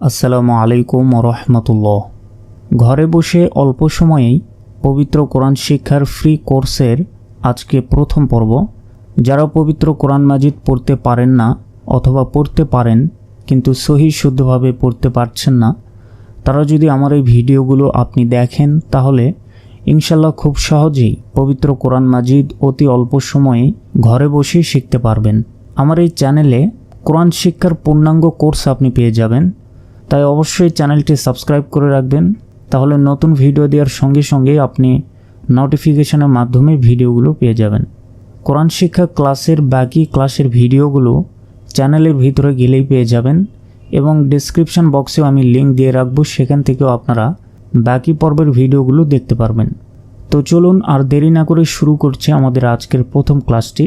আসসালামু আলাইকুম রহমতুল্লাহ। ঘরে বসে অল্প সময়েই পবিত্র কোরআন শিক্ষার ফ্রি কোর্সের আজকে প্রথম পর্ব। যারা পবিত্র কোরআন মাজিদ পড়তে পারেন না অথবা পড়তে পারেন কিন্তু সহি শুদ্ধভাবে পড়তে পারছেন না, তারা যদি আমার এই ভিডিওগুলো আপনি দেখেন তাহলে ইনশাল্লাহ খুব সহজেই পবিত্র কোরআন মাজিদ অতি অল্প সময়ে ঘরে বসেই শিখতে পারবেন। আমার এই চ্যানেলে কোরআন শিক্ষার পূর্ণাঙ্গ কোর্স আপনি পেয়ে যাবেন, তাই অবশ্যই চ্যানেলটি সাবস্ক্রাইব করে রাখবেন। তাহলে নতুন ভিডিও দেওয়ার সঙ্গে সঙ্গে আপনি নোটিফিকেশনের মাধ্যমে ভিডিওগুলো পেয়ে যাবেন। কোরআন শিক্ষা ক্লাসের বাকি ক্লাসের ভিডিওগুলো চ্যানেলের ভিতরে গেলেই পেয়ে যাবেন এবং ডেসক্রিপশন বক্সেও আমি লিঙ্ক দিয়ে রাখবো, সেখান থেকেও আপনারা বাকি পর্বের ভিডিওগুলো দেখতে পারবেন। তো চলুন আর দেরি না করে শুরু করছি আমাদের আজকের প্রথম ক্লাসটি।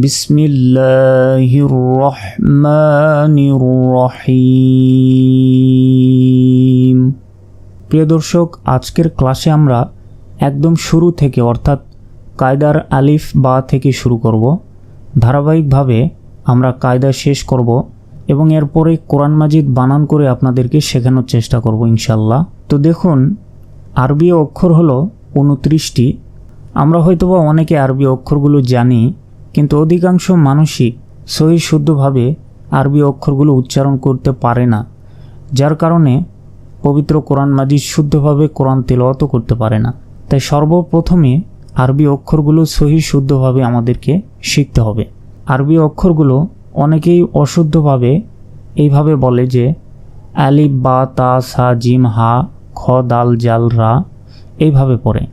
বিসমিল্লাহির রহমানির রহিম। প্রিয় দর্শক, আজকের ক্লাসে আমরা একদম শুরু থেকে অর্থাৎ কায়দার আলিফ বা থেকে শুরু করব। ধারাবাহিকভাবে আমরা কায়দা শেষ করব এবং এরপরে কোরআন মাজিদ বানান করে আপনাদেরকে শেখানোর চেষ্টা করব ইনশাল্লাহ। তো দেখুন, আরবি অক্ষর হলো 29টি। আমরা হয়তোবা অনেকে আরবি অক্ষরগুলো জানি, কিন্তু অধিকাংশ মানুষই সহি শুদ্ধভাবে আরবি অক্ষরগুলো উচ্চারণ করতে পারে না, যার কারণে পবিত্র কোরআন মাজিদ শুদ্ধভাবে কোরআন তেলাওয়াত করতে পারে না। তাই সর্বপ্রথমে আরবি অক্ষরগুলো সহি শুদ্ধভাবে আমাদেরকে শিখতে হবে। আরবি অক্ষরগুলো অনেকেই অশুদ্ধভাবে এইভাবে বলে যে আলিফ বা তা সা জিম হা খ দাল জাল রা, এইভাবে পড়ে।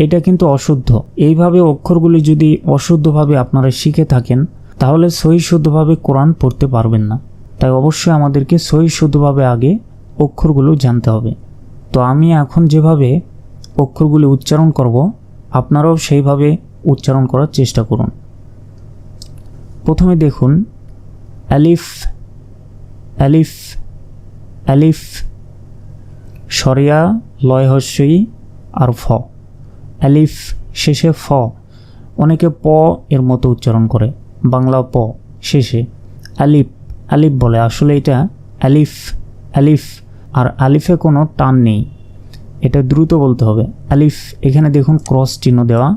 এটা কিন্তু অশুদ্ধ। এইভাবে অক্ষরগুলি যদি অশুদ্ধভাবে আপনারা শিখে থাকেন তাহলে সহি শুদ্ধভাবে কোরআন পড়তে পারবেন না। তাই অবশ্যই আমাদেরকে সহি শুদ্ধভাবে আগে অক্ষরগুলো জানতে হবে। তো আমি এখন যেভাবে অক্ষরগুলি উচ্চারণ করব আপনারাও সেইভাবে উচ্চারণ করার চেষ্টা করুন। প্রথমে দেখুন, আলিফ আলিফ আলিফ, সরিয়া লয় হস্যই আর ফ। আলিফ শেষে ফ, অনেকে প এর মতো উচ্চারণ করে, বাংলা প শেষে আলিফ আলিফ বলে, আসলে এটা আলিফ আলিফ। আর আলিফে কোনো টান নেই, এটা দ্রুত বলতে হবে। আলিফ, এখানে দেখুন ক্রস চিহ্ন দেওয়া,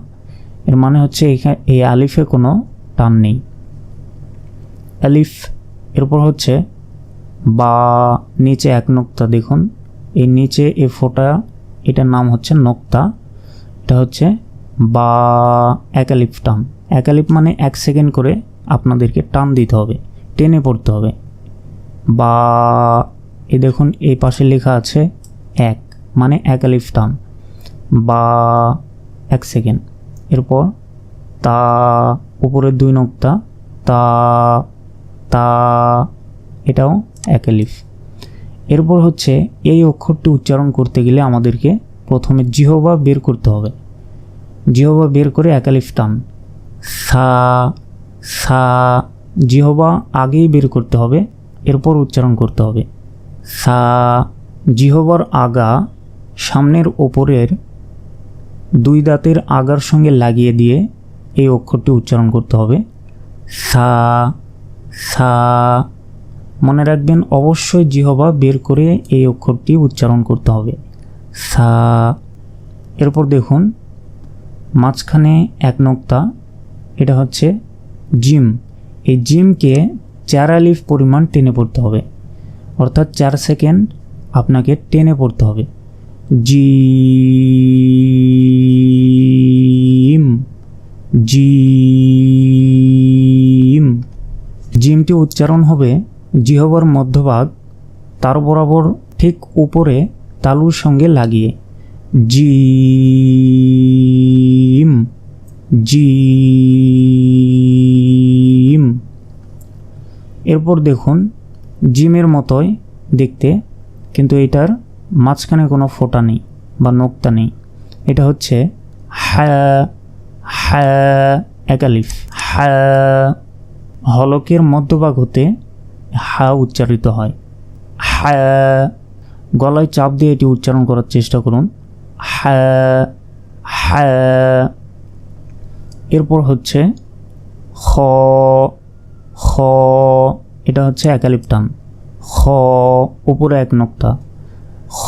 এর মানে হচ্ছে এখানে এই আলিফে কোনো টান নেই। আলিফ, এরপর হচ্ছে বা, নিচে এক নোক্তা, দেখুন এই নিচে এ ফোঁটা, এটার নাম হচ্ছে নোক্তা, এটা হচ্ছে বা, এক আলিফ টান। এক আলিফ মানে 1 সেকেন্ড করে আপনাদেরকে টান দিতে হবে, টেনে পড়তে হবে। বা, এই দেখুন এই পাশে লেখা আছে 1, মানে এক আলিফ টান, বা 1 সেকেন্ড। এরপর তা, উপরের 2 নোক্তা, তা তা, এটাও এক আলিফ। এরপর হচ্ছে এই অক্ষরটি উচ্চারণ করতে গেলে আমাদেরকে প্রথমে জিহবা বের করতে হবে। জিহবা বের করে এক আলিফ টান, সা সা, জিহবা আগেই বের করতে হবে, এরপর উচ্চারণ করতে হবে। সা, জিহবার আগা সামনের ওপরের 2 দাঁতের আগার সঙ্গে লাগিয়ে দিয়ে এই অক্ষরটি উচ্চারণ করতে হবে। সা সা, মনে রাখবেন অবশ্যই জিহবা বের করে এই অক্ষরটি উচ্চারণ করতে হবে, সা। এরপর দেখুন মাঝখানে এক নোক্তা, এটা হচ্ছে জিম। এই জিমকে 4 আলিফ পরিমাণ টেনে পড়তে হবে, অর্থাৎ 4 সেকেন্ড আপনাকে টেনে পড়তে হবে। Gym gym. জিমটি উচ্চারণ হবে জিহ্বার মধ্যভাগ, তার বরাবর ঠিক উপরে তালুর সঙ্গে লাগিয়ে, জিম জিম। এরপর দেখুন জিমের মতোই দেখতে, কিন্তু এটার মাঝখানে কোনো ফোঁটা নেই বা নোক্তা নেই। এটা হচ্ছে হা হা, এক আলিফ হা। হলকের মধ্যভাগ হতে হা উচ্চারিত হয়, হা। গলায় চাপ দিয়ে এটি উচ্চারণ করার চেষ্টা করুন, হা হা। এরপর হচ্ছে খ খ, এটা হচ্ছে এক আলিফ টান, খ। খ, উপরে এক নোক্তা, খ।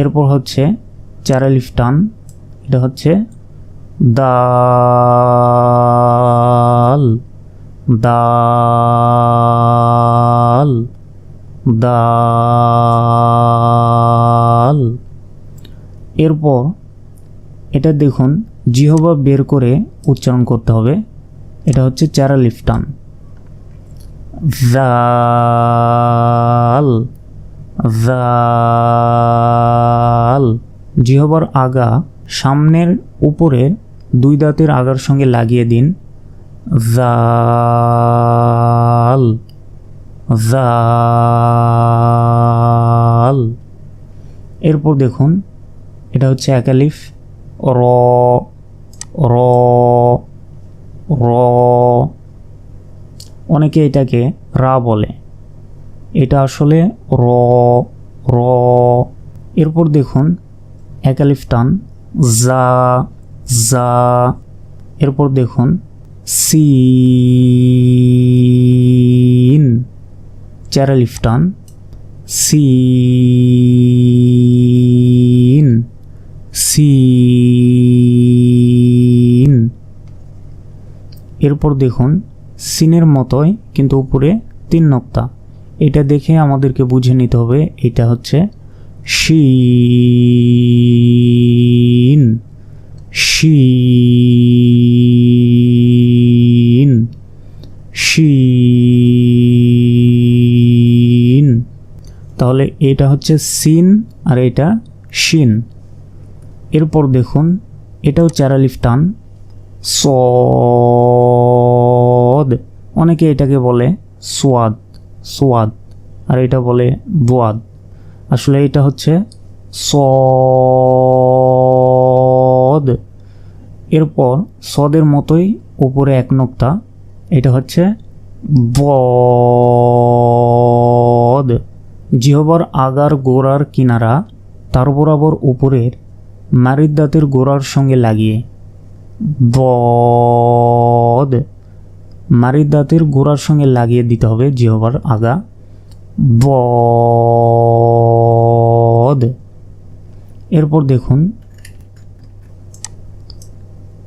এরপর হচ্ছে 4 আলিফ টান, এটা হচ্ছে দাল, দাল, দাল। এরপর এটা দেখুন জিহ্বা বের করে উচ্চারণ করতে হবে, এটা হচ্ছে 4 আলিফ টান, জাল, জাল। জিহ্বার আগা সামনের উপরের 2 দাঁতের আগার সঙ্গে লাগিয়ে দিন, জাল, জাল। এরপর দেখুন এটা হচ্ছে 1 আলিফ, র, র, র। অনেকে এটাকে রা বলে, এটা আসলে র, র। এরপর দেখুন 1 আলিফ টান, জা, জা। এরপর দেখুন সিন, 4 আলিফ টান, সিন, সিন। এরপর দেখুন সিনের মতোই কিন্তু উপরে 3 নোক্তা, এটা দেখে আমাদেরকে বুঝে নিতে হবে এটা হচ্ছে শিন, শিন, শিন। তাহলে এটা হচ্ছে সিন আর এটা শিন। এরপর দেখুন এটাও 4 আলিফ টান, সদ। অনেকে এটাকে বলে সোয়াদ, সোয়াদ, আর এটা বলে দোয়াদ। আসলে এটা হচ্ছে সদ। এরপর সদের মতোই উপরে 1 নোক্তা, এটা হচ্ছে বদ। জিহ্বার আগার গোড়ার কিনারা তার বরাবর উপরের মারিদ দাঁতের গোড়ার সঙ্গে লাগিয়ে, বদ। মারিদ দাঁতের গোড়ার সঙ্গে লাগিয়ে দিতে হবে জিহ্বার আগা, বদ। এরপর দেখুন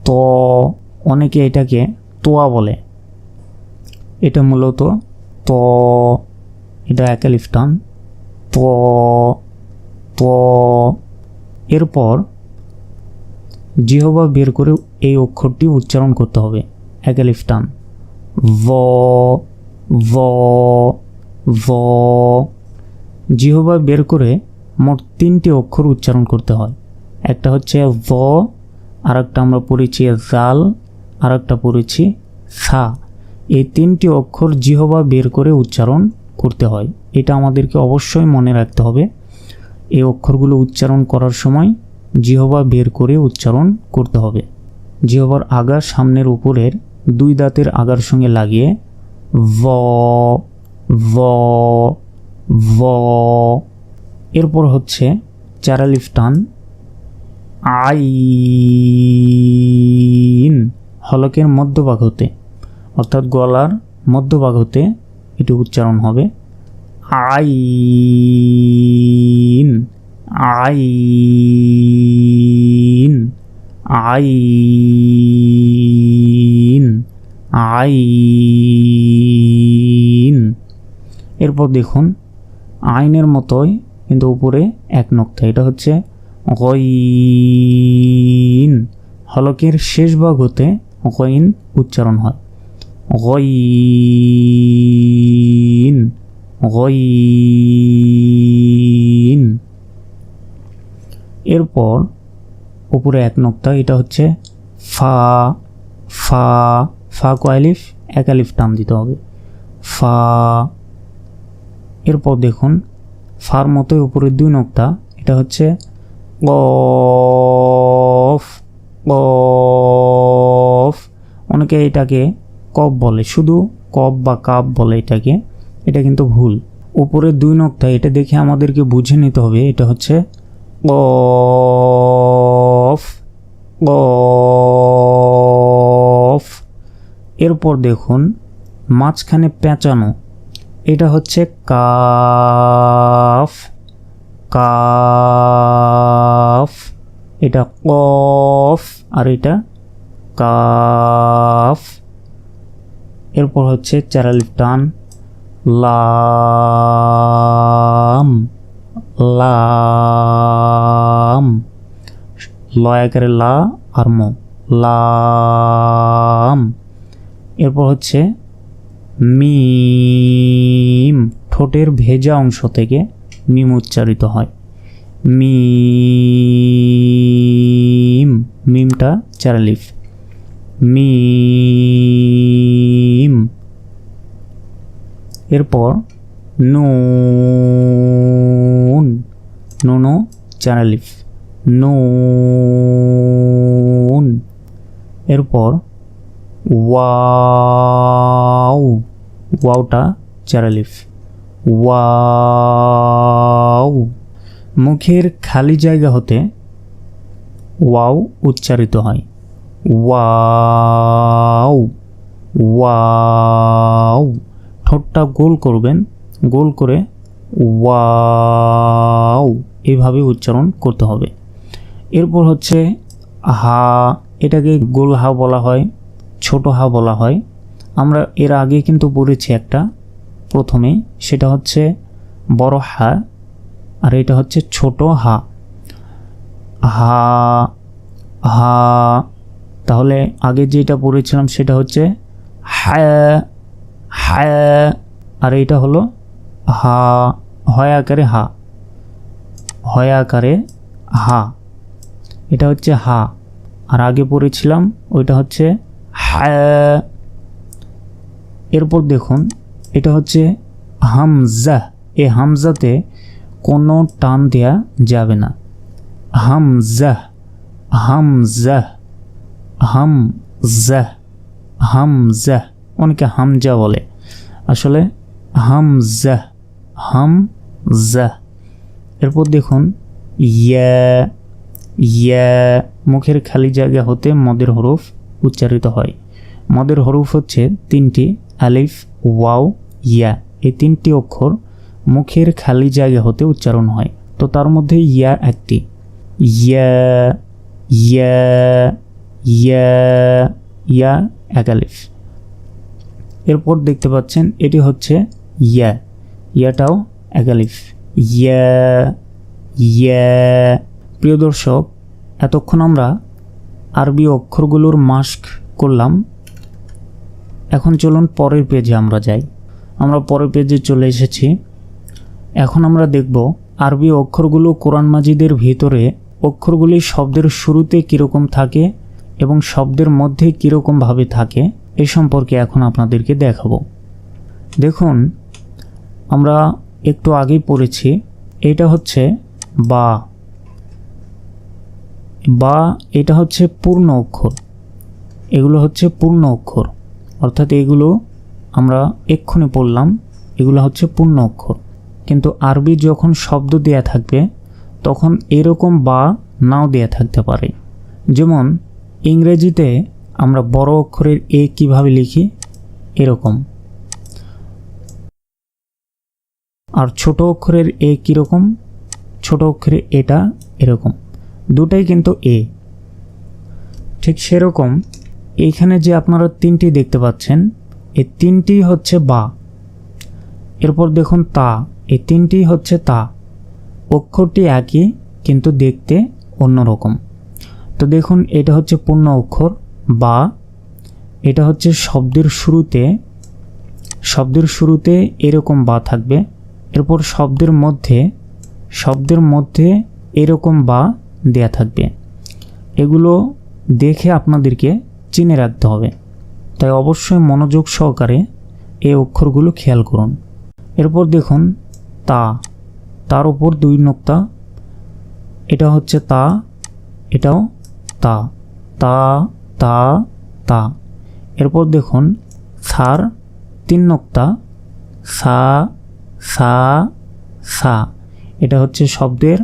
ত, অনেকে এটাকে তোয়া বলে, এটা মূলত ত, এটা 1 আলিফ টান, ত, ত। এরপর জিহ্বা বের করে এই অক্ষরটি উচ্চারণ করতে হবে, 1 আলিফ টান, ভ, ভ, ভ। জিহ্বা বের করে মোট 3টি অক্ষর উচ্চারণ করতে হয়, একটা হচ্ছে ভ, আর একটা আমরা পড়েছি জাল, আর একটা পড়েছি সা। এই 3টি অক্ষর জিহ্বা বের করে উচ্চারণ করতে হয়, এটা আমাদেরকে অবশ্যই মনে রাখতে হবে। এই অক্ষরগুলো উচ্চারণ করার সময় জিহ্বা বের করে উচ্চারণ করতে হবে। জিহ্বার আগা সামনের উপরের 2 দাঁতের আগার সঙ্গে লাগিয়ে ভ, ভ, ভ। এরপর হচ্ছে 4 আলিফ টান, আইন। হলকের মধ্যভাগ হতে, অর্থাৎ গলার মধ্যভাগ হতে এটি উচ্চারণ হবে, আইন, আইন, আইন, আইন। এরপর দেখুন আইনের মতোই কিন্তু উপরে 1 নোক্তা, এটা হচ্ছে গইন। হলকের শেষ ভাগ হতে গইন উচ্চারণ হয়, গইন, গইন। এরপর উপরে 1 নোক্তা, এটা হচ্ছে ফা, ফা। ফা কয় আলিফ? 1 আলিফ টান দিতে হবে, ফা। এরপর দেখুন ফার মতোই উপরে 2 নোক্তা, এটা হচ্ছে কফ, কফ। অনেকে এটাকে কফ বলে, শুধু কফ বা কাপ বলে এটাকে, এটা কিন্তু ভুল। উপরে 2 নোক্তা, এটা দেখে আমাদেরকে বুঝে নিতে হবে এটা হচ্ছে কফ, কফ। এরপর দেখুন মাঝখানে পেঁচানো, এটা হচ্ছে কাফ, কাফ। এটা কফ আর এটা কাফ। এরপর হচ্ছে 4 আলিফ টান, লাম, লাম। লয় আকারে লা আর ম, লাম। এরপর হচ্ছে মিম, ঠোঁটের ভেজা অংশ থেকে মিম উচ্চারিত হয়, মিম। মিমটা 4 আলিফ, মিম। এরপর নুন, নুনও 4 আলিফ, নুন। এরপর ওয়াও, ওয়াওটা 4 আলিফ, ওয়াও। মুখের খালি জায়গা হতে ওয়াও উচ্চারিত হয়, ওয়াও, ওয়াও। ঠোঁটটা গোল করবেন, গোল করে ওয়াও এইভাবে উচ্চারণ করতে হবে। এরপর হচ্ছে হা, এটাকে গোল হা বলা হয়, ছোট হা বলা হয়। আমরা এর আগে কিন্তু পড়েছি একটা প্রথমে, সেটা হচ্ছে বড় হা আর এটা হচ্ছে ছোট হা, হা, হা। তাহলে আগে যেটা পড়েছিলাম সেটা হচ্ছে হ্যাঁ, হ্যাঁ, আর এটা হলো হা, হয় আকারে হা, হয় আকারে হা। এটা হচ্ছে হা, আর আগে পড়েছিলাম ওইটা হচ্ছে হ্যাঁ। এরপর দেখুন এটা হচ্ছে হামজা, এই হামজাতে কোনো টান দেয়া যাবে না, হামজা, হামজা, হামজা, হামজা। অনেকে হামজা বলে, আসলে হামজা, হামজা। এরপর দেখুন ইয়া, ইয়া, মুখের খালি জায়গা হতে মদের হরফ উচ্চারিত হয়। মদের হরফ হচ্ছে 3টি, আলিফ, ওয়াও, ইয়া। এই 3টি অক্ষর মুখের খালি জায়গা হতে উচ্চারণ হয়, তো তার মধ্যে ইয়া একটি, ইয়া, ইয়া, ইয়া, ইয়া 1 আলিফ। এরপর দেখতে পাচ্ছেন এটি হচ্ছে ইয়া, ইয়াটাও 1 আলিফ, ইয়া, ইয়া। প্রিয় দর্শক, এতক্ষণ আমরা আরবি অক্ষরগুলোর মাস্ক করলাম। এখন চলুন পরের পেজে আমরা যাই। আমরা পরের পেজে চলে এসেছি। এখন আমরা দেখব আরবি অক্ষরগুলো কোরআন মাজিদের ভিতরে অক্ষরগুলি শব্দের শুরুতে কীরকম থাকে এবং শব্দের মধ্যে কীরকমভাবে থাকে, এ সম্পর্কে এখন আপনাদেরকে দেখাবো। দেখুন, আমরা একটু আগেই পড়েছি, এটা হচ্ছে বা, বা এটা হচ্ছে পূর্ণ অক্ষর, এগুলো হচ্ছে পূর্ণ অক্ষর, অর্থাৎ এগুলো আমরা এক্ষুনি পড়লাম, এগুলো হচ্ছে পূর্ণ অক্ষর। কিন্তু আরবি যখন শব্দ দেয়া থাকবে তখন এরকম বা নাও দেয়া থাকতে পারে। যেমন ইংরেজিতে আমরা বড় অক্ষরের এ কিভাবে লিখি, এরকম, আর ছোট অক্ষরের এ কীরকম, ছোট অক্ষরে এটা এরকম, দুটাই কিন্তু এ। ঠিক সেরকম এইখানে যে আপনারা 3টি দেখতে পাচ্ছেন, এই 3টি হচ্ছে বা। এরপর দেখুন তা, এই 3টি হচ্ছে তা। অক্ষরটি একই কিন্তু দেখতে অন্যরকম। তো দেখুন এটা হচ্ছে পূর্ণ অক্ষর বা, এটা হচ্ছে শব্দের শুরুতে এরকম বা থাকবে। এরপর শব্দের মধ্যে এরকম বা দেয়া থাকবে। এগুলো দেখে আপনাদেরকে চিনে রাখতে হবে, তাই অবশ্যই মনোযোগ সহকারে এই অক্ষরগুলো খেয়াল করুন। এরপর দেখুন তা, তার উপর 2 নোক্তা, এটা হচ্ছে তা, এটাও তা, তা, তা, তা। এরপর দেখুন সার 3 নোক্তা, সা, সা, সা। এটা হচ্ছে শব্দের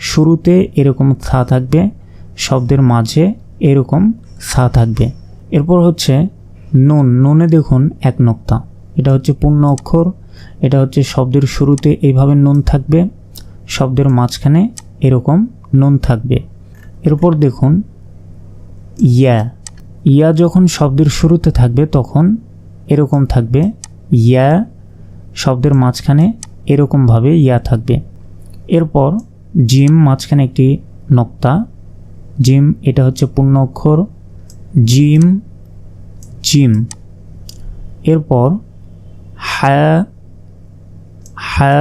শুরুতে এরকম সা থাকবে, শব্দের মাঝে এরকম সা থাকবে। এরপর হচ্ছে নুন, নুনে দেখুন 1 নোক্তা, এটা হচ্ছে পূর্ণ অক্ষর, এটা হচ্ছে শব্দের শুরুতে এইভাবে নুন থাকবে, শব্দের মাঝখানে এরকম নুন থাকবে। এরপর দেখুন ইয়া, ইয়া যখন শব্দের শুরুতে থাকবে তখন এরকম থাকবে ইয়া, শব্দের মাঝখানে এরকমভাবে ইয়া থাকবে। এরপর জিম, মাঝখানে একটি নোক্তা, জিম এটা হচ্ছে পূর্ণ অক্ষর জিম, জিম। এরপর হা, হা,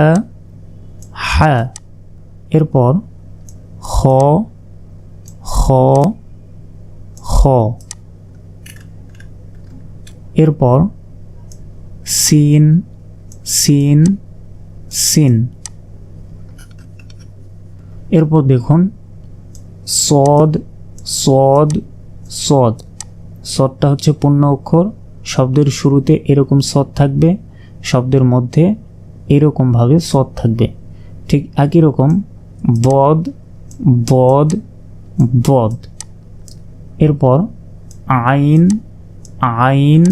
হা। এরপর খ, খ, খ। এরপর সিন, সিন, সিন। এরপর দেখুন সদ, সদ, সদ। সদটা হচ্ছে পূর্ণ অক্ষর, শব্দের শুরুতে এরকম সদ থাকবে, শব্দের মধ্যে এরকমভাবে সদ থাকবে। ঠিক একই রকম বদ, বদ, বদ। এরপর আইন, আইন,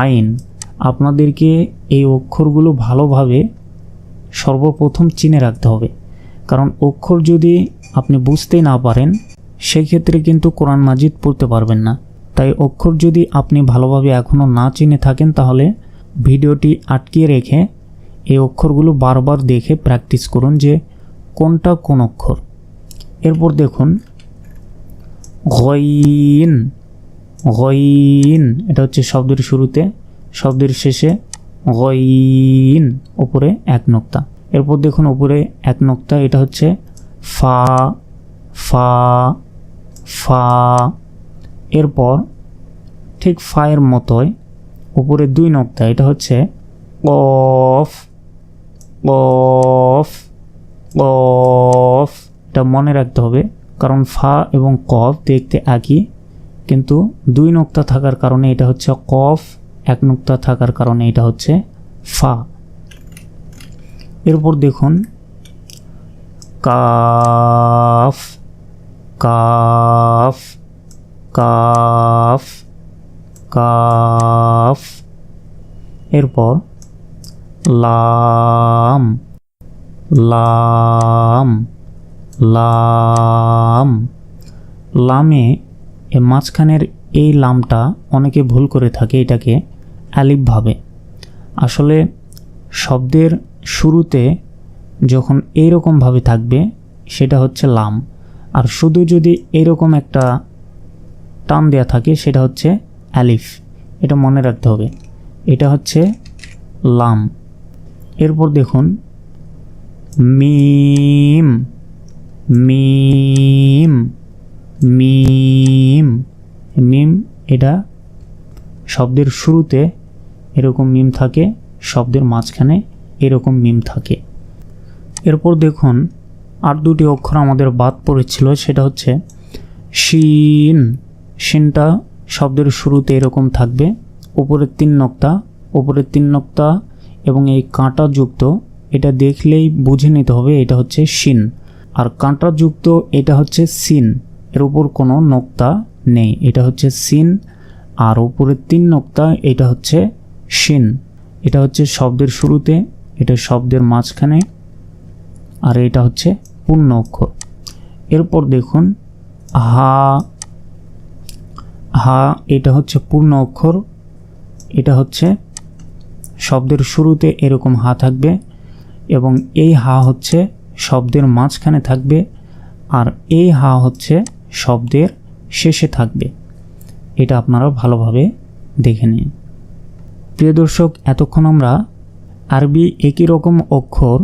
আইন। আপনাদেরকে এই অক্ষরগুলো ভালোভাবে সর্বপ্রথম চিনে রাখতে হবে, কারণ অক্ষর যদি আপনি বুঝতে না পারেন সেই ক্ষেত্রে কিন্তু কোরআন মাজিদ পড়তে পারবেন না। তাই অক্ষর যদি আপনি ভালোভাবে এখনও না চিনে থাকেন তাহলে ভিডিওটি আটকিয়ে রেখে এই অক্ষরগুলো বারবার দেখে প্র্যাকটিস করুন যে কোনটা কোন অক্ষর। এরপর দেখুন গইন, গইন এটা হচ্ছে শব্দের শুরুতে, শব্দের শেষে গইন, উপরে এক নোক্তা। এরপর দেখুন উপরে এক নোক্তা, এটা হচ্ছে ফা, ফা, ফা। এরপর ঠিক ফায়ের মতোই উপরে দুই নোক্তা, এটা হচ্ছে কফ, কফ, কফ। এটা মনে রাখতে হবে কারণ ফা এবং কফ দেখতে একই, কিন্তু দুই নোক্তা থাকার কারণে এটা হচ্ছে কফ, এক নোক্তা থাকার কারণে এটা হচ্ছে ফা। এরপর দেখুন কাফ, কাফ, কাফ, কাফ। এরপর লাম, লাম, লাম। লামে মাঝখানের এই লামটা অনেকে ভুল করে থাকে, এটাকে আলিফ ভাবে। আসলে শব্দের শুরুতে যখন এইরকমভাবে থাকবে সেটা হচ্ছে লাম, আর শুধু যদি এইরকম একটা টান দেয়া থাকে সেটা হচ্ছে আলিফ। এটা মনে রাখতে হবে, এটা হচ্ছে লাম। এরপর দেখুন মিম, মিম, মিম, মিম। এটা শব্দের শুরুতে এরকম মিম থাকে, শব্দের মাঝখানে এরকম মিম থাকে। এরপর দেখুন আর দুটি অক্ষর আমাদের বাদ পড়েছিল, সেটা হচ্ছে শিন। শিনটা শব্দের শুরুতে এরকম থাকবে, উপরের তিন নোক্তা, উপরের তিন নোক্তা এবং এই কাঁটা যুক্ত, এটা দেখলেই বুঝে নিতে হবে এটা হচ্ছে শিন। আর কাঁটা যুক্ত এটা হচ্ছে সিন, এর উপর কোনো নোক্তা নেই, এটা হচ্ছে সিন। আর উপরের তিন নোক্তা এটা হচ্ছে শিন। এটা হচ্ছে শব্দের শুরুতে, এটা শব্দের মাঝখানে, আর এটা হচ্ছে পূর্ণ অক্ষর। এরপর দেখুন হা, হা এটা হচ্ছে পূর্ণ অক্ষর, এটা হচ্ছে শব্দের শুরুতে এরকম হা থাকবে এবং এই হা হচ্ছে শব্দের মাঝখানে থাকবে, আর এই হা হচ্ছে শব্দের শেষে থাকবে। এটা আপনারা ভালোভাবে দেখে নিন। প্রিয় দর্শক, এতক্ষণ আমরা আরবি একই রকম অক্ষর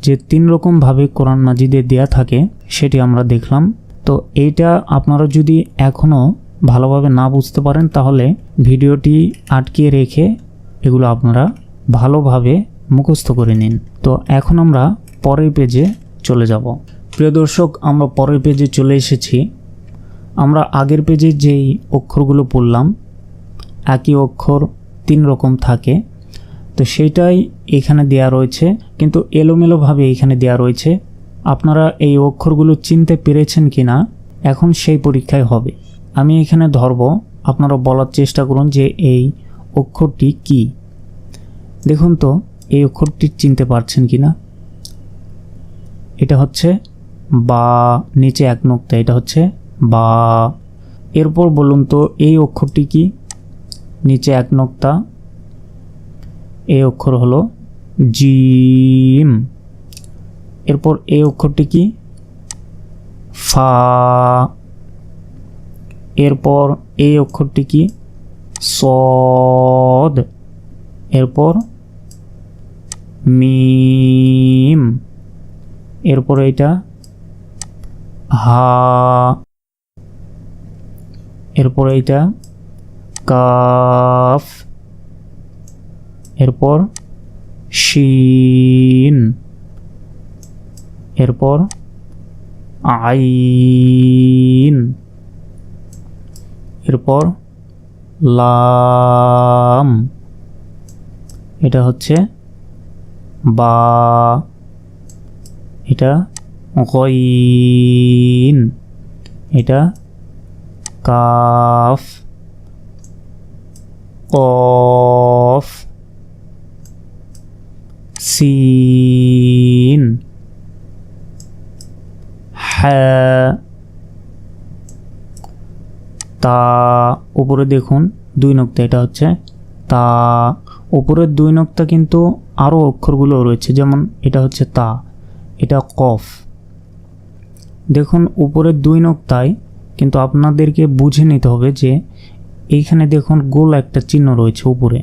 যে তিন রকমভাবে কোরআন মাজিদে দেয়া থাকে সেটি আমরা দেখলাম। তো এইটা আপনারা যদি এখনও ভালোভাবে না বুঝতে পারেন তাহলে ভিডিওটি আটকিয়ে রেখে এগুলো আপনারা ভালোভাবে মুখস্থ করে নিন। তো এখন আমরা পরের পেজে চলে যাব। প্রিয় দর্শক, আমরা পরের পেজে চলে এসেছি। আমরা আগের পেজে যেই অক্ষরগুলো পড়লাম একই অক্ষর তিন রকম থাকে, তো সেইটাই এখানে দেয়া রয়েছে, কিন্তু এলোমেলোভাবে এখানে দেয়া রয়েছে। আপনারা এই অক্ষরগুলো চিনতে পেরেছেন কিনা এখন সেই পরীক্ষায় হবে। আমি এখানে ধরব, আপনারা বলার চেষ্টা করুন যে এই অক্ষরটি কি। দেখুন তো এই অক্ষরটি চিনতে পারছেন কিনা? এটা হচ্ছে বা, নিচে এক নোক্তা, এটা হচ্ছে বা। এরপর বলুন তো এই অক্ষরটি কি? নিচে এক নোক্তা, এই অক্ষর হলো জিম। এরপর এই অক্ষরটি কি? ফা। এরপর এই অক্ষরটি কি? সদ। এরপর মিম। এরপর এটা হা। এরপর এটা কাফ। এরপর শিন। এরপর আইন। এরপর লাম। এটা হচ্ছে বা। এটা গইন। এটা কাফ। কফ। সিন। হ্যাঁ। তা। উপরে দেখুন 2 নোক্তা, এটা হচ্ছে তা। উপরের 2 নোক্তা কিন্তু আরও অক্ষরগুলো রয়েছে, যেমন এটা হচ্ছে তা, এটা কফ। দেখুন উপরের 2 নোক্তায় কিন্তু আপনাদেরকে বুঝে নিতে হবে যে এইখানে দেখুন গোল একটা চিহ্ন রয়েছে উপরে।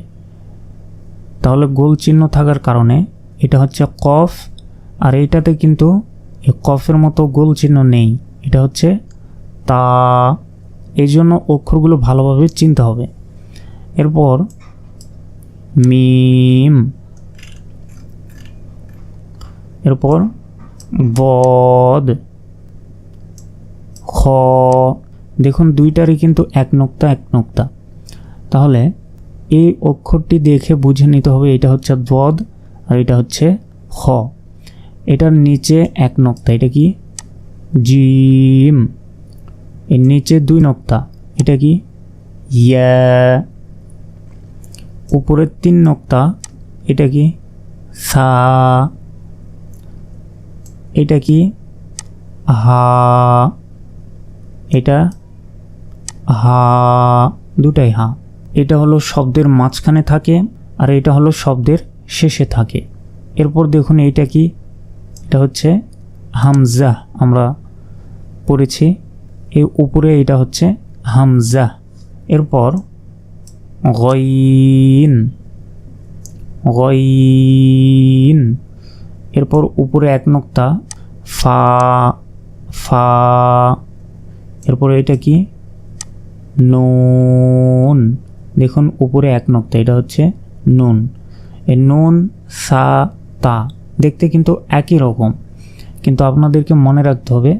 তাহলে গোল চিহ্ন থাকার কারণে এটা হচ্ছে কফ, আর এইটাতে কিন্তু এই কফের মতো গোল চিহ্ন নেই, এটা হচ্ছে তা। এই জন্য অক্ষরগুলো ভালোভাবে চিনতে হবে। এরপর মিম। এরপর বদ। খ। দেখুন দুইটারই কিন্তু এক নোক্তা এক নোক্তা। তাহলে এই অক্ষরটি দেখে বুঝে নিতে হবে এটা হচ্ছে বদ আর এটা হচ্ছে খ। এটার নিচে এক নোক্তা, এটা কি? জিম। এর নিচে 2 নোক্তা, এটা কি? ইয়া। উপরের 3 নোক্তা, এটা কি? সা। এটা কি? হা। এটা হা, দুটাই হা। এটা হলো শব্দের মাঝখানে থাকে আর এটা হলো শব্দের শেষে থাকে। এরপর দেখুন এইটা কি? এটা হচ্ছে হামজা, আমরা পড়েছি এই উপরে, এটা হচ্ছে হামজা। এরপর গইন। গইন। এরপর উপরে এক নোক্তা, ফা। ফা। এরপর এটা কি? নুন। দেখুন উপরে এক নোক্তা, এটা হচ্ছে নুন। এই নুন, সা, তা দেখতে কিন্তু একই রকম, কিন্তু আপনাদেরকে মনে রাখতে হবে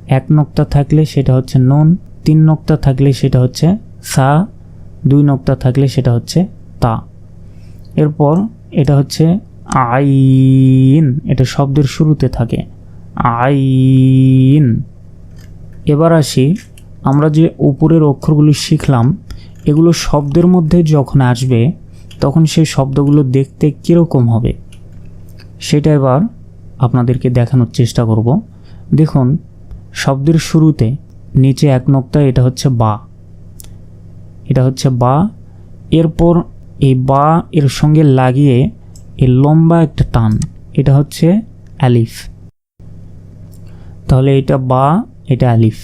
এক নোক্তা থাকলে সেটা হচ্ছে নুন, 3 নোক্তা থাকলে সেটা হচ্ছে সা, 2 নোক্তা থাকলে সেটা হচ্ছে তা। এরপর এটা হচ্ছে আইন, এটা শব্দের শুরুতে থাকে, আইন। এবার আসি, আমরা যে উপরের অক্ষরগুলো শিখলাম এগুলো শব্দের মধ্যে যখন আসবে তখন সেই শব্দগুলো দেখতে কীরকম হবে সেটা এবার আপনাদেরকে দেখানোর চেষ্টা করব। দেখুন শব্দের শুরুতে নিচে এক নোক্তা, এটা হচ্ছে বা। এটা হচ্ছে বা। এরপর এই বা এর সঙ্গে লাগিয়ে এই লম্বা একটা টান, এটা হচ্ছে আলিফ। তাহলে এটা বা, এটা আলিফ,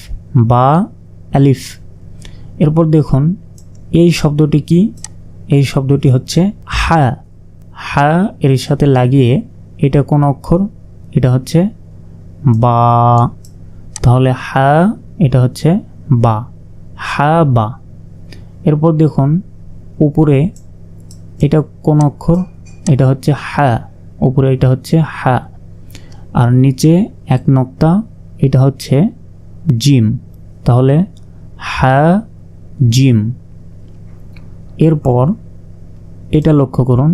বা আলিফ। এরপর দেখুন এই শব্দটি কি? এই শব্দটি হচ্ছে হা। হা এর সাথে লাগিয়ে এটা কোন অক্ষর? এটা হচ্ছে বা। তাহলে হা, এটা হচ্ছে বা, হা বা। এরপর দেখুন উপরে এটা কোন অক্ষর? এটা হচ্ছে হা। উপরে এটা হচ্ছে হা, আর নিচে এক নোক্তা, এটা হচ্ছে জিম। তাহলে হা জিম। এরপর এটা লক্ষ্য করুন,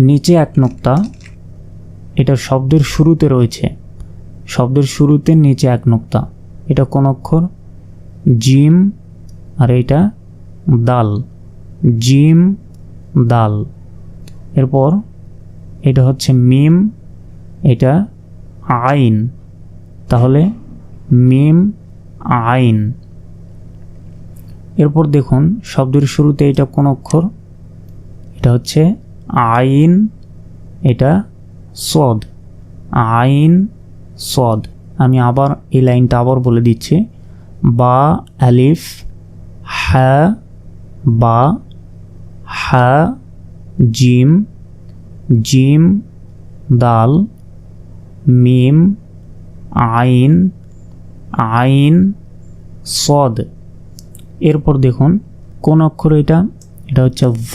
নিচে এক নোক্তা, এটা শব্দের শুরুতে রয়েছে, শব্দের শুরুতে নিচে এক নোক্তা, এটা কোন অক্ষর? জিম। আর এটা দাল, জিম দাল। এরপর এটা হচ্ছে মিম, এটা আইন, তাহলে মিম আইন। এরপর দেখুন শব্দের শুরুতে এটা কোন অক্ষর, এটা হচ্ছে আইন, এটা সদ, আইন সদ। আমি আবার এই লাইনটা আবার বলে দিচ্ছি, বা আলিফ, হা বা, হা জিম, জিম দাল, মিম আইন, আইন সদ। এরপর দেখুন কোন অক্ষর এটা, এটা হচ্ছে ভ,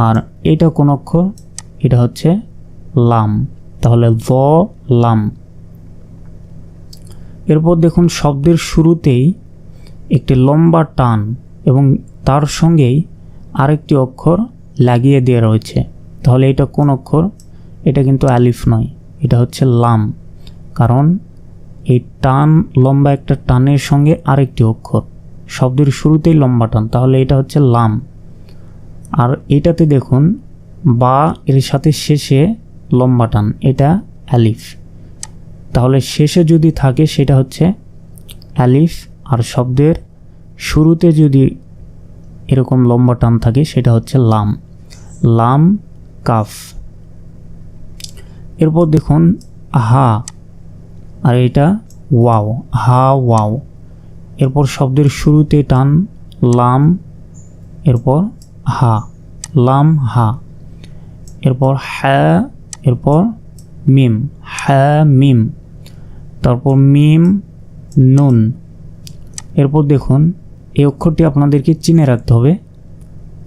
আর এটা কোন অক্ষর, এটা হচ্ছে লাম, তাহলে ভ লাম। এরপর দেখুন শব্দের শুরুতেই একটি লম্বা টান এবং তার সঙ্গেই আরেকটি অক্ষর লাগিয়ে দেওয়া রয়েছে, তাহলে এটা কোন অক্ষর? এটা কিন্তু আলিফ নয়, এটা হচ্ছে লাম, কারণ এই টান, লম্বা একটা টানের সঙ্গে আরেকটি অক্ষর, শব্দের শুরুতেই লম্বা টান, তাহলে এটা হচ্ছে লাম। আর এটাতে দেখুন বা এর সাথে শেষে লম্বা টান, এটা আলিফ, তাহলে শেষে যদি থাকে সেটা হচ্ছে আলিফ, আর শব্দের শুরুতে যদি এরকম লম্বা টান থাকে সেটা হচ্ছে লাম, লাম কাফ। এরপর দেখুন হা, আর এটা ওয়াও, হা ওয়াও। এরপর শব্দের শুরুতে টান লাম, এরপর হা, লাম হা। এরপর হা, এরপর মিম, হা মিম, তারপর মিম নুন। এরপর দেখুন এই অক্ষরটি আপনাদেরকে চিনে রাখতে হবে,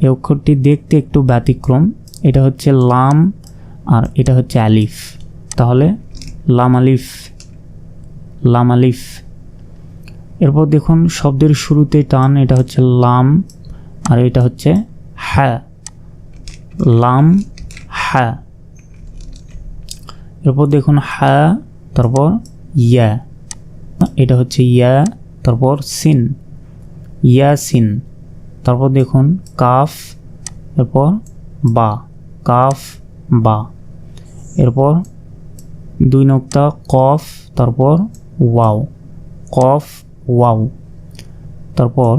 এই অক্ষরটি দেখতে একটু ব্যতিক্রম, এটা হচ্ছে লাম আর এটা হচ্ছে আলিফ, তাহলে লাম আলিফ, লাম আলিফ। এরপর দেখুন শব্দের শুরুতে টান, এটা হচ্ছে লাম আর এটা হচ্ছে হা, লাম হা। এরপর দেখুন হা, তারপর ইয়া, এটা হচ্ছে ইয়া, তারপর সিন, ইয়াসিন। তারপর দেখুন কাফ, এরপর বা, কাফ বা। এরপর দুই নোক্তা কফ, তারপর ওয়াও, কফ ওয়াও। তারপর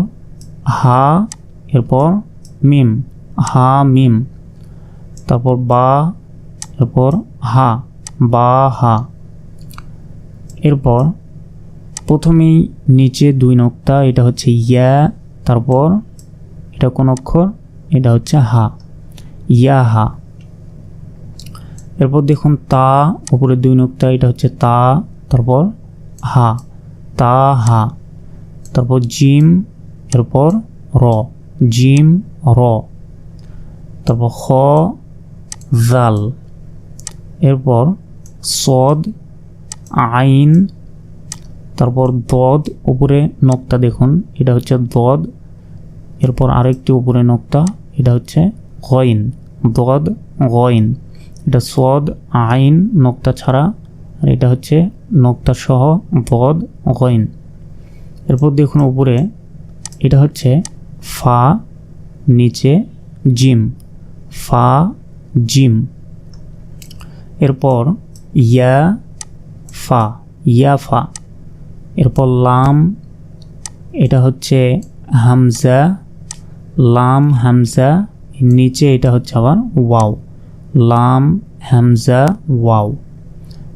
হা, এরপর মিম, হা মিম। তারপর বা, এরপর হা, বা হা। এরপর প্রথমেই নিচে দুই নোক্তা, এটা হচ্ছে ইয়া, তারপর এটা কোন অক্ষর, এটা হচ্ছে হা, ইয়া হা। এরপর দেখুন তা, উপরে দুই নোক্তা, এটা হচ্ছে তা, তারপর হা, তা হা। তারপর জিম, এরপর র, জিম র। তারপর খ জাল। এরপর সদ, আইন। তারপর দদ, উপরে নোক্তা দেখুন, এটা হচ্ছে দদ, এরপর আরেকটি উপরে নোক্তা, এটা হচ্ছে গইন, দদ গইন। এটা সদ আইন নোক্তা ছাড়া, আর এটা হচ্ছে নোক্তা সহ দদ গইন। এরপর দেখুন উপরে এটা হচ্ছে ফা, নিচে জিম, ফা জিম। এরপর ইয়া ফা, ইয়া ফা। এরপর লাম, এটা হচ্ছে হামজা, লাম হামজা, নিচে এটা হচ্ছে আবার ওয়াও, লাম হামজা ওয়াও।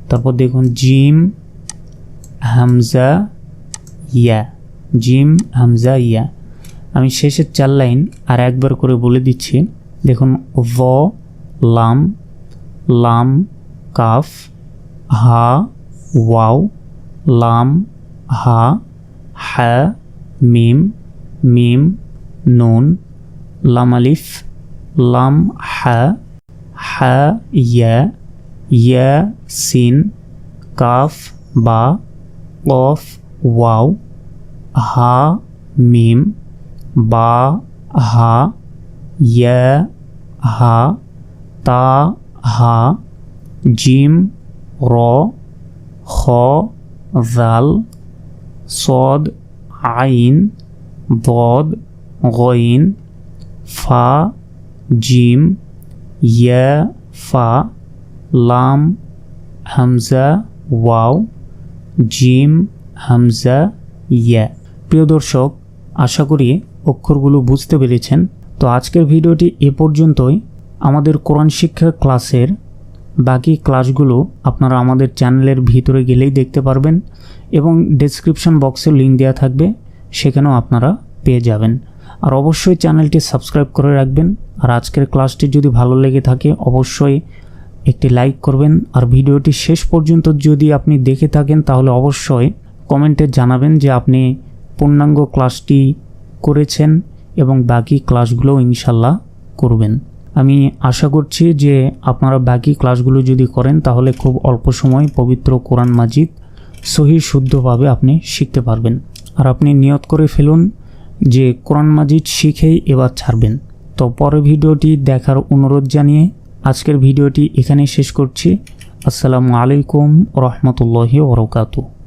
তারপর দেখুন জিম হামজা ইয়া, জিম হামজা ইয়া। আমি শেষের 4 লাইন আর একবার করে বলে দিচ্ছি, দেখুন ভ লাম, লাম কাফ, হা ওয়াও, লাম হা, হা মিম, মিম নুন, লাম আলিফ, লাম হা, হা ইয়া, ইয়া সিন, কাফ বা, কফ ওয়াও, হা মিম, বা হা, ইয়া হা, তা হা, জিম র, খ জাল, সদ আইন, দদ গইন, ফা জিম, ইয়া ফা, লাম, হামজা, ওয়াও, জিম, হামজা, ইয়া। প্রিয় দর্শক, আশা করি অক্ষরগুলো বুঝতে পেরেছেন। তো আজকের ভিডিওটি এ পর্যন্তই। আমাদের কোরআন শিক্ষা ক্লাসের বাকি ক্লাসগুলো আপনারা আমাদের চ্যানেলের ভিতরে গেলেই দেখতে পারবেন এবং ডেসক্রিপশন বক্সে লিঙ্ক দেওয়া থাকবে, সেখানেও আপনারা পেয়ে যাবেন। আর অবশ্যই চ্যানেলটি সাবস্ক্রাইব করে রাখবেন। আর আজকের ক্লাসটি যদি ভালো লেগে থাকে অবশ্যই একটি লাইক করবেন। আর ভিডিওটি শেষ পর্যন্ত যদি আপনি দেখে থাকেন তাহলে অবশ্যই কমেন্টে জানাবেন যে আপনি পূর্ণাঙ্গ ক্লাসটি করেছেন এবং বাকি ক্লাসগুলো ইনশাল্লাহ করবেন। আমি আশা করছি যে আপনারা বাকি ক্লাসগুলো যদি করেন তাহলে খুব অল্প সময় পবিত্র কোরআন মাজিদ সহি শুদ্ধভাবে আপনি শিখতে পারবেন। আর আপনি নিয়ত করে ফেলুন যে কোরআন মাজিদ শিখেই এবার ছাড়বেন। তো পরের ভিডিওটি দেখার অনুরোধ জানিয়ে আজকের ভিডিওটি এখানেই শেষ করছি। আসসালামু আলাইকুম রহমতুল্লাহি ওয়া বারাকাতুহু।